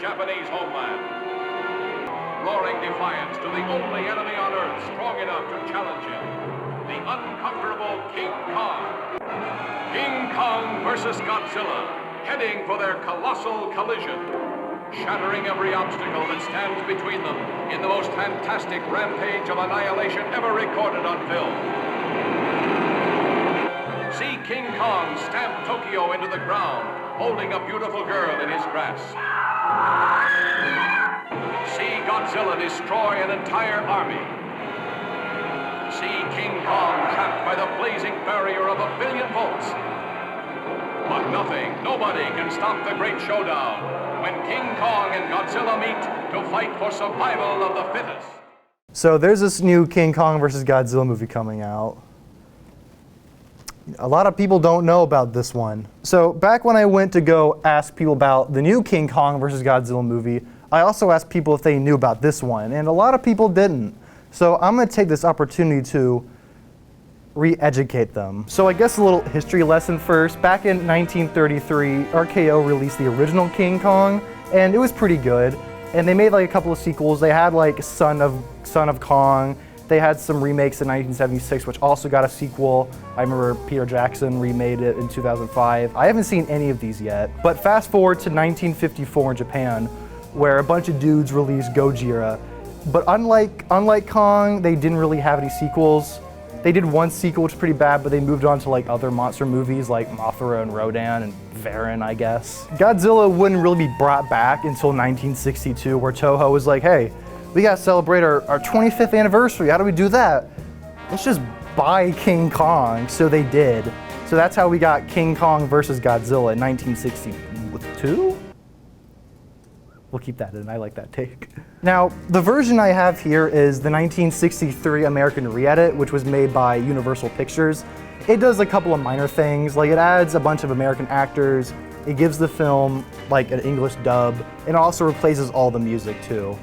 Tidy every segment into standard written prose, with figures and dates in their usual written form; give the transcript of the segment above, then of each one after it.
Japanese homeland, roaring defiance to the only enemy on Earth strong enough to challenge him, the unconquerable King Kong. King Kong versus Godzilla, heading for their colossal collision, shattering every obstacle that stands between them in the most fantastic rampage of annihilation ever recorded on film. See King Kong stamp Tokyo into the ground, holding a beautiful girl in his grasp. See Godzilla destroy an entire army. See King Kong trapped by the blazing barrier of 1 billion volts. But nothing, nobody can stop the great showdown when King Kong and Godzilla meet to fight for survival of the fittest. So there's this new King Kong versus Godzilla movie coming out. A lot of people don't know about this one. So back when I went to go ask people about the new King Kong versus Godzilla movie, I also asked people if they knew about this one, and a lot of people didn't. So I'm going to take this opportunity to re-educate them. So I guess a little history lesson first. Back in 1933, RKO released the original King Kong, and it was pretty good. And they made like a couple of sequels. They had like Son of Kong. They had some remakes in 1976, which also got a sequel. I remember Peter Jackson remade it in 2005. I haven't seen any of these yet. But fast forward to 1954 in Japan, where a bunch of dudes released Gojira. But unlike Kong, they didn't really have any sequels. They did one sequel, which was pretty bad, but they moved on to like other monster movies like Mothra and Rodan and Varan, I guess. Godzilla wouldn't really be brought back until 1962, where TOHO was like, hey, we gotta celebrate our 25th anniversary. How do we do that? Let's just buy King Kong. So they did. So that's how we got King Kong versus Godzilla in 1962? We'll keep that in, I like that take. Now, the version I have here is the 1963 American re-edit, which was made by Universal Pictures. It does a couple of minor things, like it adds a bunch of American actors, it gives the film like an English dub, and also replaces all the music too.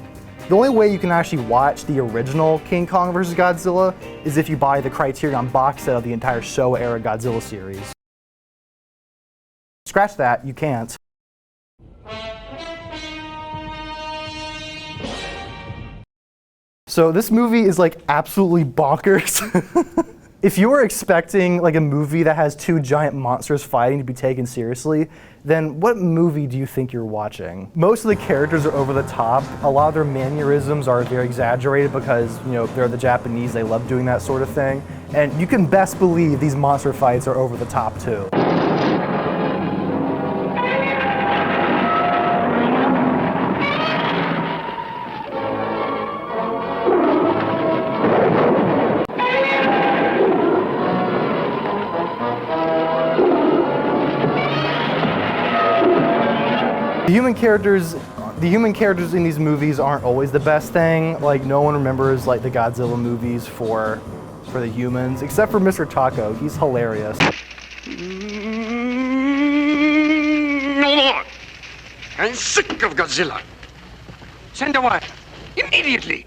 The only way you can actually watch the original King Kong vs. Godzilla is if you buy the Criterion box set of the entire Showa-era Godzilla series. Scratch that, you can't. So this movie is like absolutely bonkers. If you were expecting like a movie that has two giant monsters fighting to be taken seriously, then what movie do you think you're watching? Most of the characters are over the top. A lot of their mannerisms are very exaggerated because, you know, they're the Japanese, they love doing that sort of thing. And you can best believe these monster fights are over the top too. The human characters in these movies aren't always the best thing. Like, no one remembers like the Godzilla movies for the humans, except for Mr. Taco. He's hilarious. No more! I'm sick of Godzilla. Send a wire. Immediately.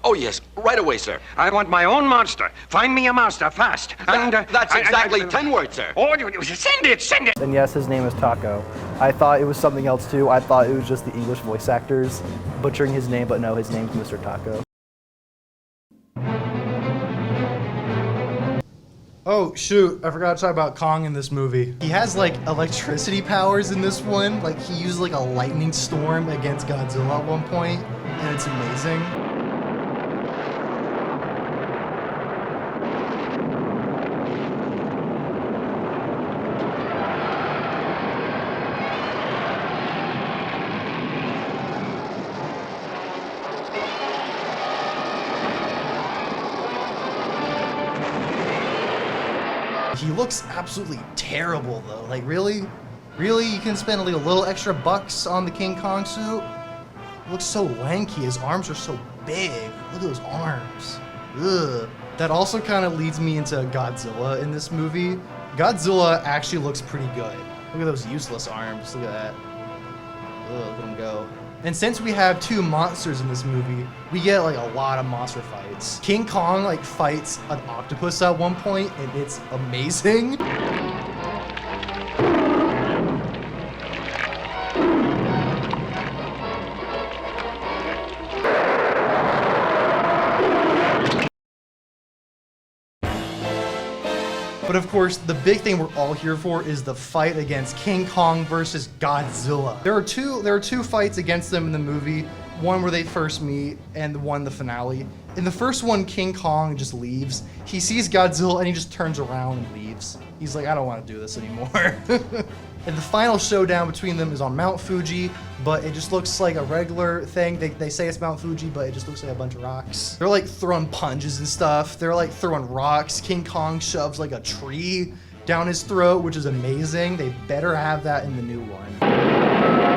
Oh, yes. Right away, sir. I want my own monster. Find me a monster, fast. That's exactly 10 words, sir. Oh, send it! And yes, his name is Taco. I thought it was something else too. I thought it was just the English voice actors butchering his name, but no, his name's Mr. Taco. Oh shoot, I forgot to talk about Kong in this movie. He has like electricity powers in this one. Like he used like a lightning storm against Godzilla at one point, and it's amazing. He looks absolutely terrible though. Like really? Really? You can spend like a little extra bucks on the King Kong suit? It looks so lanky. His arms are so big. Look at those arms. Ugh. That also kind of leads me into Godzilla in this movie. Godzilla actually looks pretty good. Look at those useless arms. Look at that. Ugh, look at him go. And since we have two monsters in this movie, we get like a lot of monster fights. King Kong like fights an octopus at one point, and it's amazing. But of course, the big thing we're all here for is the fight against King Kong versus Godzilla. There are two fights against them in the movie. One where they first meet, and the finale. In the first one, King Kong just leaves. He sees Godzilla and he just turns around and leaves. He's like, I don't want to do this anymore. And the final showdown between them is on Mount Fuji, but it just looks like a regular thing. They say it's Mount Fuji, but it just looks like a bunch of rocks. They're like throwing punches and stuff. They're like throwing rocks. King Kong shoves like a tree down his throat, which is amazing. They better have that in the new one.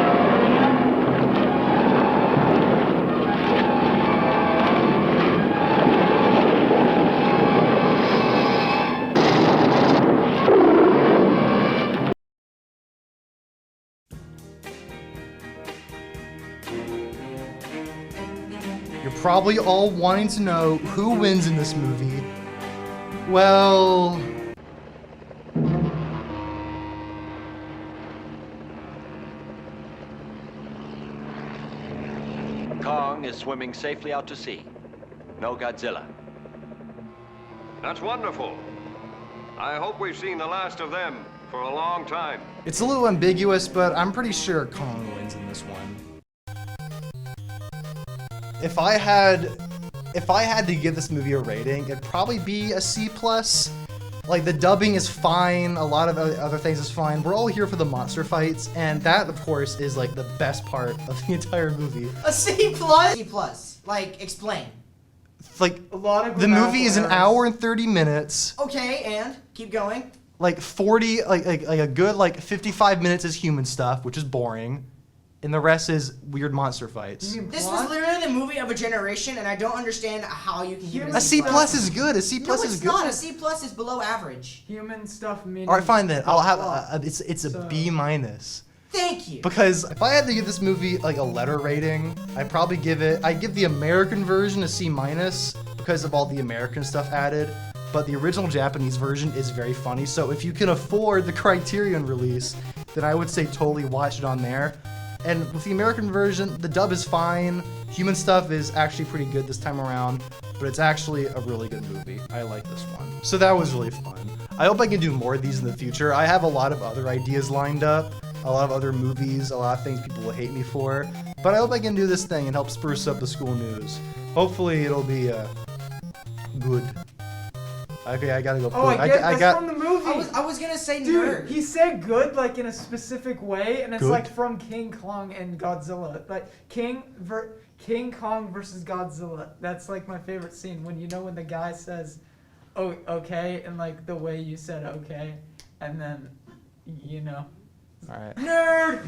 You're probably all wanting to know who wins in this movie. Well... Kong is swimming safely out to sea. No Godzilla. That's wonderful. I hope we've seen the last of them for a long time. It's a little ambiguous, but I'm pretty sure Kong wins in this one. If I had to give this movie a rating, it'd probably be a C+. Like, the dubbing is fine, a lot of other things is fine. We're all here for the monster fights, and that, of course, is like the best part of the entire movie. A C+? C+. Like, explain. Like, A lot of the movie is an errors. hour and 30 minutes. Okay, and keep going. Like 40, like a good like 55 minutes is human stuff, which is boring, and the rest is weird monster fights. This was literally the movie of a generation, and I don't understand how you can give it A C+ is good. A C+ No, is it's good. not. A C+ is below average. Human stuff mini. All right, fine then. I'll have it's a So- B-. Thank you. Because if I had to give this movie like a letter rating, I'd probably give the American version a C- because of all the American stuff added. But the original Japanese version is very funny. So if you can afford the Criterion release, then I would say totally watch it on there. And with the American version, the dub is fine. Human stuff is actually pretty good this time around, but it's actually a really good movie. I like this one. So that was really fun. I hope I can do more of these in the future. I have a lot of other ideas lined up, a lot of other movies, a lot of things people will hate me for, but I hope I can do this thing and help spruce up the school news. Hopefully it'll be good. Okay, I gotta go. Oh, I get that's got from the movie. I was gonna say Dude, nerd. he said good like in a specific way, and it's Good? like from King Kong and Godzilla. Like King Kong versus Godzilla. That's like my favorite scene when when the guy says, "Oh, okay," and like the way you said "okay," and then All right. nerd.